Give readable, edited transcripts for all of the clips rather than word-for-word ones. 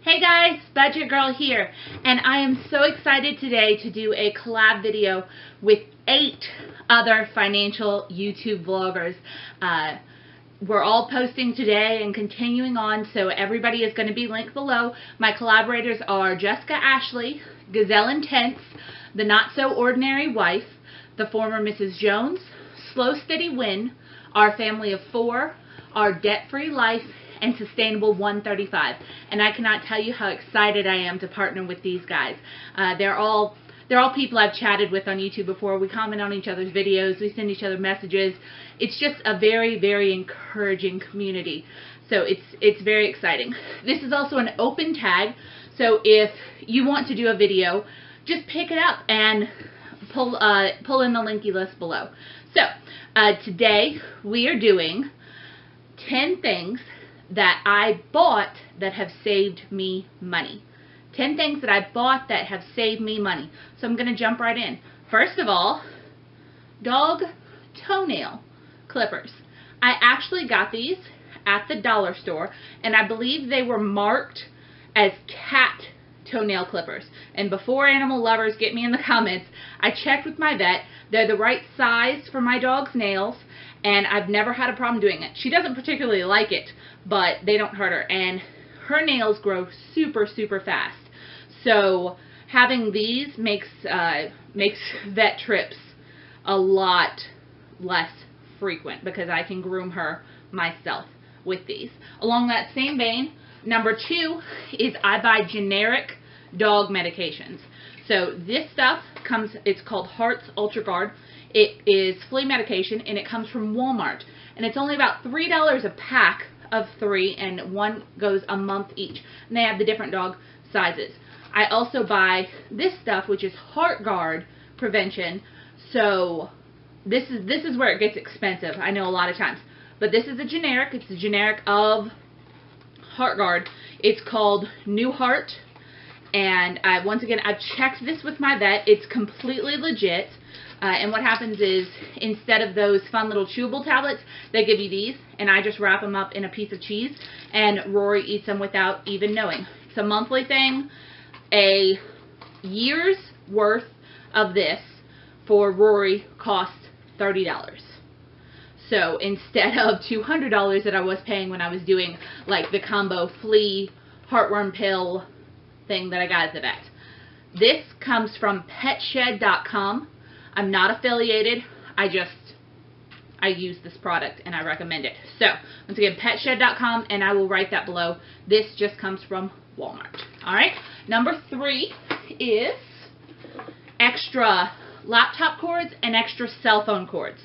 Hey guys, Budget Girl here, and I am so excited today to do a collab video with 8 other financial YouTube vloggers. We're all posting today and continuing on, so everybody is going to be linked below. My collaborators are Jessica Ashley, Gazelle Intense, The Not So Ordinary Wife, the former Mrs. Jones, Slow Steady Win, Our Family of 4, Our Debt-Free Life, and Sustainable 135. And I cannot tell you how excited I am to partner with these guys. They're all people I've chatted with on YouTube before. We comment on each other's videos. We send each other messages. It's just a very, very encouraging community. So it's very exciting. This is also an open tag. So if you want to do a video, just pick it up and pull in the linky list below. So today we are doing 10 things that I bought that have saved me money. 10 things that I bought that have saved me money. So I'm going to jump right in. First of all, dog toenail clippers. I actually got these at the dollar store, and I believe they were marked as cat toenail clippers. And before animal lovers get me in the comments, I checked with my vet. They're the right size for my dog's nails, and I've never had a problem doing it. She doesn't particularly like it, but they don't hurt her, and her nails grow super, super fast. So having these makes vet trips a lot less frequent because I can groom her myself with these. Along that same vein, number 2 is I buy generic dog medications. So this stuff it's called Heart's Ultra Guard. It is flea medication, and it comes from Walmart. And it's only about $3 a pack of 3, and one goes a month each. And they have the different dog sizes. I also buy this stuff, which is Heart Guard prevention. So this is where it gets expensive, I know, a lot of times. But this is a generic. It's a generic of Heart Guard. It's called New Heart. And once again, I've checked this with my vet. It's completely legit. And what happens is, instead of those fun little chewable tablets, they give you these, and I just wrap them up in a piece of cheese, and Rory eats them without even knowing. It's a monthly thing. A year's worth of this for Rory costs $30. So instead of $200 that I was paying when I was doing like the combo flea heartworm pill thing that I got at the vet. This comes from petshed.com. I'm not affiliated. I use this product and I recommend it. So once again, petshed.com, and I will write that below. This just comes from Walmart. Alright, number 3 is extra laptop cords and extra cell phone cords.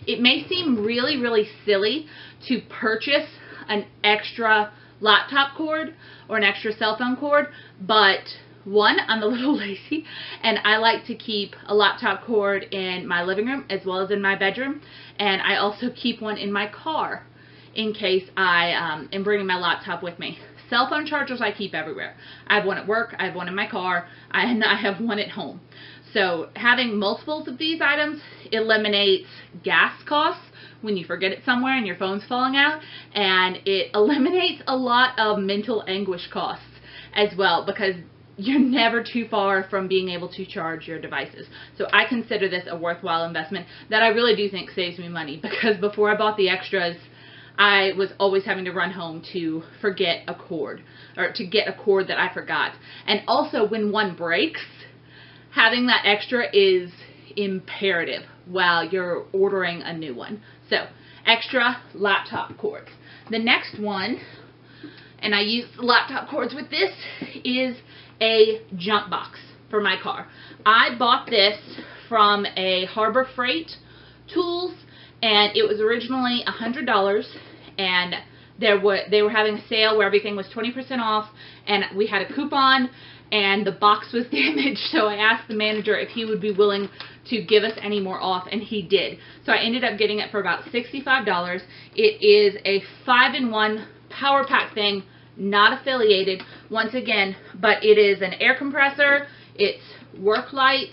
It may seem really, really silly to purchase an extra laptop cord or an extra cell phone cord, but one, I'm a little lazy, and I like to keep a laptop cord in my living room as well as in my bedroom, and I also keep one in my car in case I am bringing my laptop with me. Cell phone chargers I keep everywhere. I have one at work, I have one in my car, and I have one at home. So having multiples of these items eliminates gas costs when you forget it somewhere and your phone's falling out, and it eliminates a lot of mental anguish costs as well, because you're never too far from being able to charge your devices. So I consider this a worthwhile investment that I really do think saves me money, because before I bought the extras, I was always having to run home to forget a cord, or to get a cord that I forgot. And also, when one breaks, having that extra is imperative while you're ordering a new one. So, extra laptop cords. The next one, and I use laptop cords with this, is a jump box for my car. I bought this from a Harbor Freight Tools, and it was originally $100, and they were having a sale where everything was 20% off, and we had a coupon, and the box was damaged, so I asked the manager if he would be willing to give us any more off, and he did. So I ended up getting it for about $65. It is a 5-in-1 power pack thing, not affiliated, once again, but it is an air compressor, it's work lights,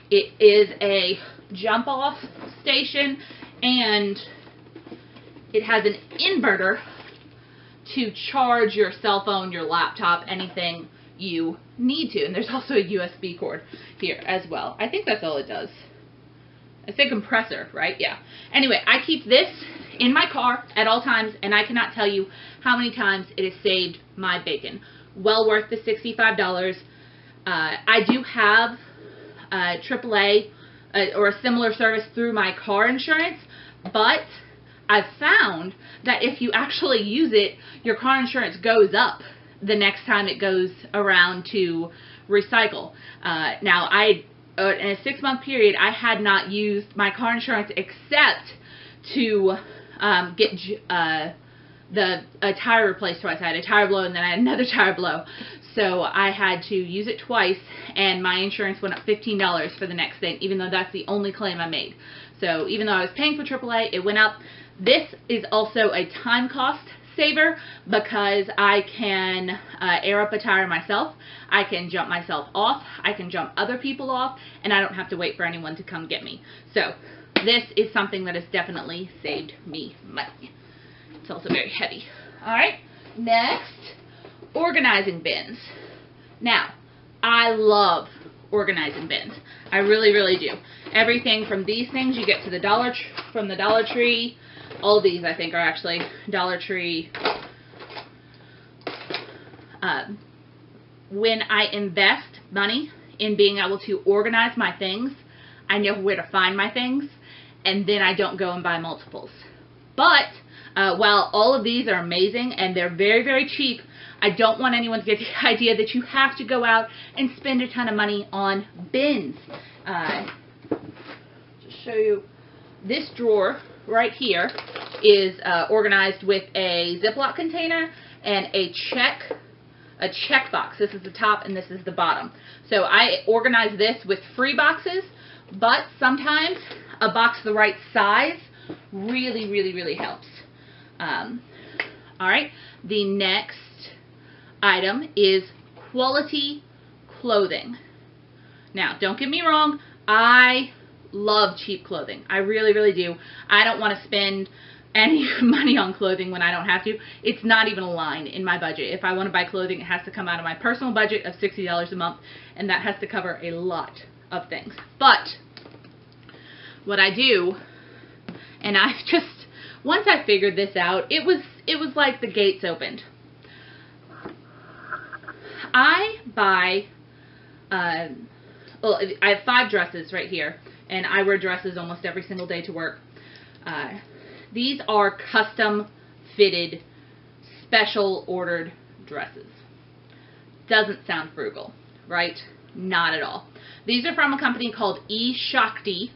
it is a jump off station, and it has an inverter to charge your cell phone, your laptop, anything you need to. And there's also a USB cord here as well. I think that's all it does. It's a compressor, right? Yeah. Anyway, I keep this in my car at all times, and I cannot tell you how many times it has saved my bacon. Well worth the $65. I do have AAA or a similar service through my car insurance, but I've found that if you actually use it, your car insurance goes up the next time it goes around to recycle. Now, in a 6-month period, I had not used my car insurance except to get a tire replaced twice. I had a tire blow and then I had another tire blow. So I had to use it twice, and my insurance went up $15 for the next thing, even though that's the only claim I made. So even though I was paying for AAA, it went up. This is also a time cost saver because I can air up a tire myself. I can jump myself off. I can jump other people off, and I don't have to wait for anyone to come get me. So this is something that has definitely saved me money. It's also very heavy. All right, next, organizing bins. Now, I love organizing bins. I really, really do. Everything from these things you get to the from the Dollar Tree. All these, I think, are actually Dollar Tree. When I invest money in being able to organize my things, I know where to find my things, and then I don't go and buy multiples. But while all of these are amazing and they're very, very cheap, I don't want anyone to get the idea that you have to go out and spend a ton of money on bins. Just show you, this drawer right here is organized with a Ziploc container and a check box. This is the top and this is the bottom. So I organize this with free boxes, but sometimes a box the right size really, really, really helps. All right, the next item is quality clothing. Now, don't get me wrong, I love cheap clothing. I really, really do. I don't want to spend any money on clothing when I don't have to. It's not even a line in my budget. If I want to buy clothing, it has to come out of my personal budget of $60 a month, and that has to cover a lot of things. But what I do, and I've just, once I figured this out, it was like the gates opened. I buy, well, I have 5 dresses right here, and I wear dresses almost every single day to work. These are custom fitted, special ordered dresses. Doesn't sound frugal, right? Not at all. These are from a company called eShakti,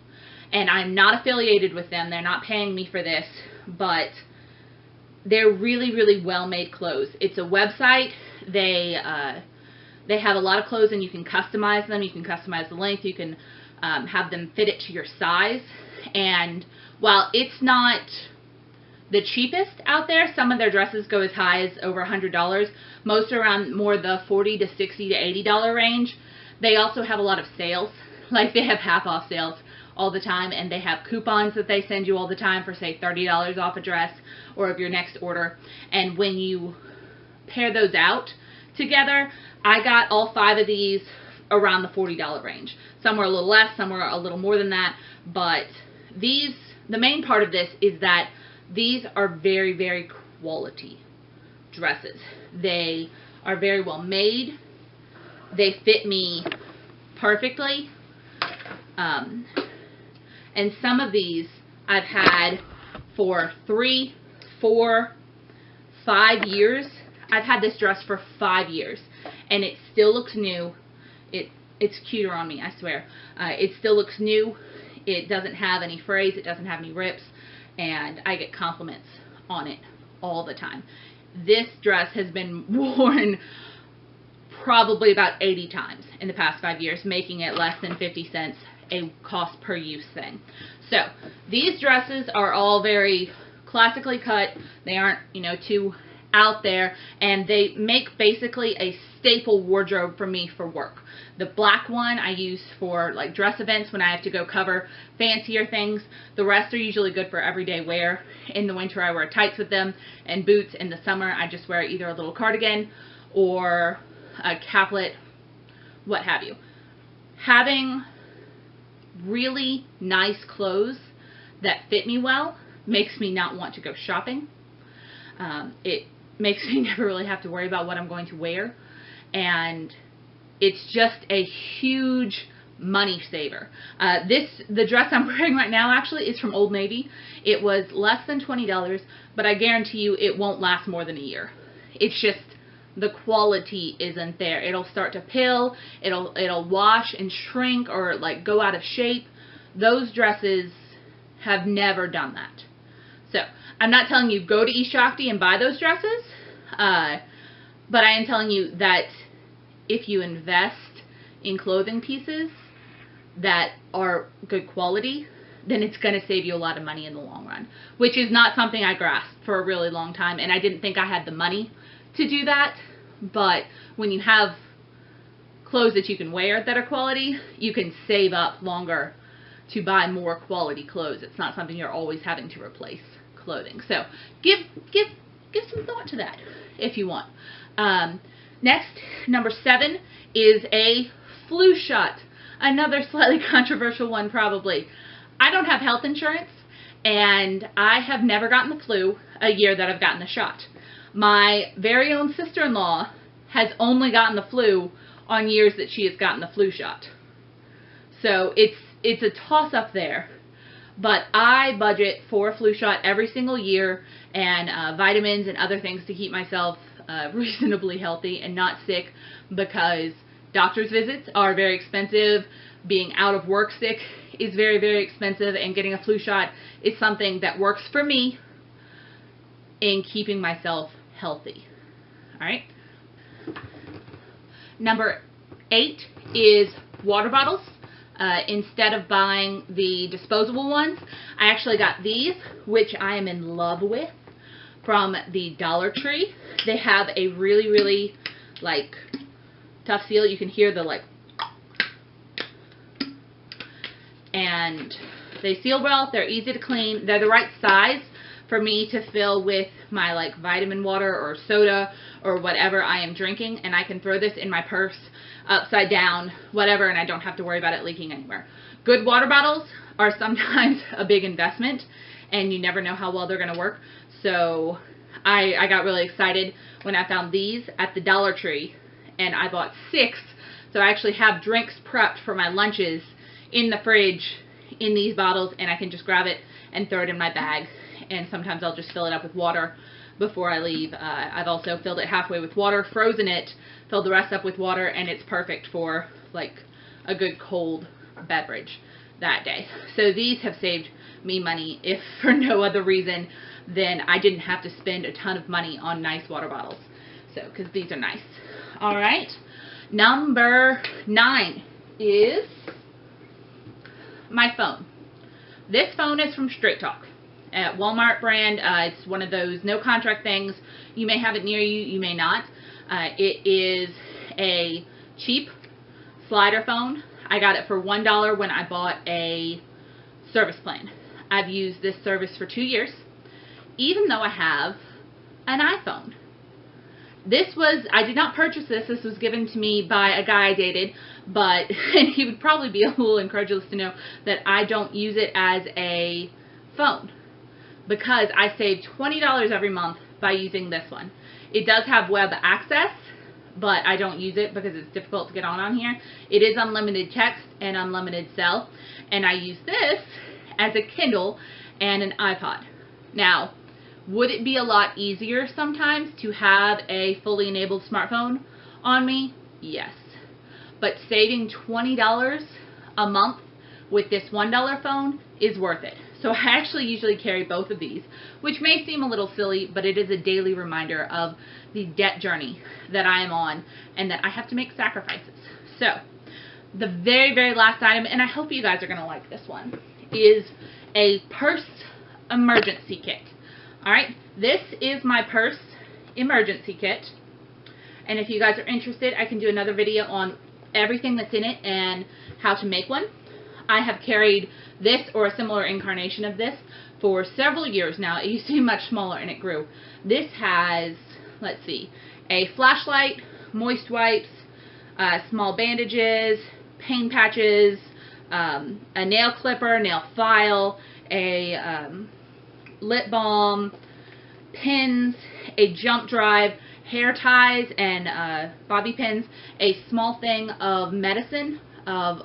and I'm not affiliated with them. They're not paying me for this, but they're really, really well-made clothes. It's a website. They have a lot of clothes, and you can customize them. You can customize the length. You can have them fit it to your size. And while it's not the cheapest out there, some of their dresses go as high as over $100. Most are around more the $40 to $60 to $80 range. They also have a lot of sales. Like, they have half-off sales all the time, and they have coupons that they send you all the time for, say, $30 off a dress or of your next order. And when you pair those out together, I got all 5 of these around the $40 range. Some were a little less, some were a little more than that, but these, the main part of this is that these are very, very quality dresses. They are very well made. They fit me perfectly. And some of these I've had for 3, 4, 5 years. I've had this dress for 5 years, and it still looks new. It's cuter on me, I swear. It still looks new. It doesn't have any frays. It doesn't have any rips, and I get compliments on it all the time. This dress has been worn probably about 80 times in the past 5 years, making it less than 50 cents a cost per use thing. So these dresses are all very classically cut. They aren't, you know, too out there, and they make basically a staple wardrobe for me for work. The black one I use for like dress events when I have to go cover fancier things. The rest are usually good for everyday wear. In the winter I wear tights with them and boots. In the summer I just wear either a little cardigan or a caplet, what have you. Having really nice clothes that fit me well makes me not want to go shopping. It makes me never really have to worry about what I'm going to wear, and it's just a huge money saver. The dress I'm wearing right now actually is from Old Navy. It was less than $20, but I guarantee you it won't last more than a year. It's just the quality isn't there. It'll start to pill, it'll wash and shrink or like go out of shape. Those dresses have never done that. So I'm not telling you go to eShakti and buy those dresses, but I am telling you that if you invest in clothing pieces that are good quality, then it's going to save you a lot of money in the long run, which is not something I grasped for a really long time, and I didn't think I had the money to do that. But when you have clothes that you can wear that are quality, you can save up longer to buy more quality clothes. It's not something you're always having to replace clothing. So give some thought to that if you want. Next, number 7 is a flu shot. Another slightly controversial one probably. I don't have health insurance, and I have never gotten the flu a year that I've gotten the shot. My very own sister-in-law has only gotten the flu on years that she has gotten the flu shot. So it's a toss-up there. But I budget for a flu shot every single year, and vitamins and other things to keep myself reasonably healthy and not sick, because doctor's visits are very expensive. Being out of work sick is very, very expensive, and getting a flu shot is something that works for me in keeping myself healthy. Alright. Number 8 is water bottles. Instead of buying the disposable ones, I actually got these, which I am in love with, from the Dollar Tree. They have a really, really like tough seal. You can hear the like, and they seal well. They're easy to clean. They're the right size for me to fill with my like vitamin water or soda or whatever I am drinking, and I can throw this in my purse upside down, whatever, and I don't have to worry about it leaking anywhere. Good water bottles are sometimes a big investment, and you never know how well they're going to work. So I got really excited when I found these at the Dollar Tree, and I bought 6. So I actually have drinks prepped for my lunches in the fridge in these bottles, and I can just grab it and throw it in my bag. And sometimes I'll just fill it up with water before I leave. I've also filled it halfway with water, frozen it, filled the rest up with water, and it's perfect for like a good cold beverage that day. So these have saved me money, if for no other reason than I didn't have to spend a ton of money on nice water bottles. So, because these are nice. Alright, number 9 is my phone. This phone is from StraightTalk. At Walmart brand. It's one of those no contract things. You may have it near you, you may not. It is a cheap slider phone. I got it for $1 when I bought a service plan. I've used this service for 2 years, even though I have an iPhone. I did not purchase this. This was given to me by a guy I dated, but and he would probably be a little incredulous to know that I don't use it as a phone, because I save $20 every month by using this one. It does have web access, but I don't use it because it's difficult to get on here. It is unlimited text and unlimited cell, and I use this as a Kindle and an iPod. Now, would it be a lot easier sometimes to have a fully enabled smartphone on me? Yes. But saving $20 a month with this $1 phone is worth it. So I actually usually carry both of these, which may seem a little silly, but it is a daily reminder of the debt journey that I am on and that I have to make sacrifices. So the very, very last item, and I hope you guys are going to like this one, is a purse emergency kit. Alright, this is my purse emergency kit. And if you guys are interested, I can do another video on everything that's in it and how to make one. I have carried this or a similar incarnation of this for several years now. It used to be much smaller and it grew. This has, let's see, a flashlight, moist wipes, small bandages, pain patches, a nail clipper, nail file, a lip balm, pins, a jump drive, hair ties and bobby pins, a small thing of medicine of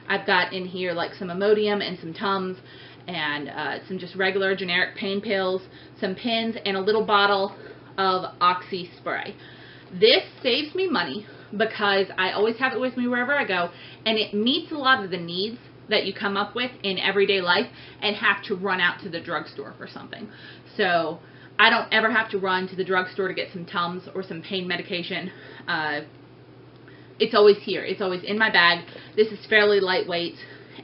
I've got in here like some Imodium and some Tums and some just regular generic pain pills, some pins, and a little bottle of Oxy spray. This saves me money because I always have it with me wherever I go, and it meets a lot of the needs that you come up with in everyday life and have to run out to the drugstore for something. So I don't ever have to run to the drugstore to get some Tums or some pain medication. It's always here. It's always in my bag. This is fairly lightweight,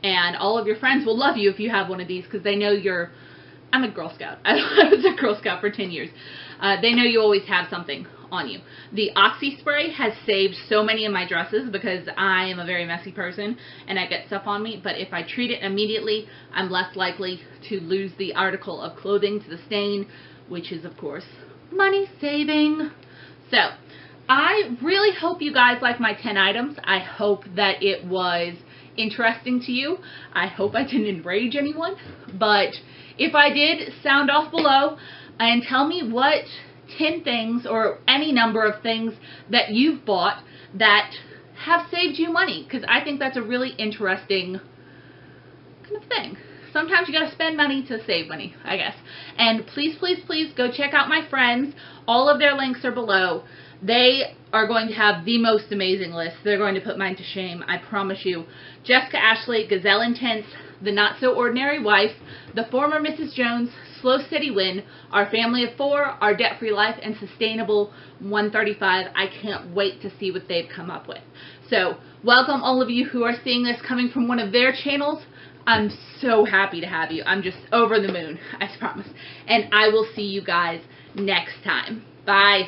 and all of your friends will love you if you have one of these because they know you're... I'm a Girl Scout. I was a Girl Scout for 10 years. They know you always have something on you. The Oxy spray has saved so many of my dresses because I am a very messy person and I get stuff on me, but if I treat it immediately, I'm less likely to lose the article of clothing to the stain, which is, of course, money saving. So, I really hope you guys like my 10 items. I hope that it was interesting to you. I hope I didn't enrage anyone, but if I did, sound off below and tell me what 10 things or any number of things that you've bought that have saved you money, because I think that's a really interesting kind of thing. Sometimes you gotta spend money to save money, I guess. And please, please, please go check out my friends. All of their links are below. They are going to have the most amazing list. They're going to put mine to shame, I promise you. Jessica Ashley, Gazelle Intense, The Not So Ordinary Wife, The Former Mrs. Jones, Slow Steady Win, Our Family of Four, Our Debt-Free Life, and Sustainable 135. I can't wait to see what they've come up with. So, welcome all of you who are seeing this coming from one of their channels. I'm so happy to have you. I'm just over the moon, I promise. And I will see you guys next time. Bye.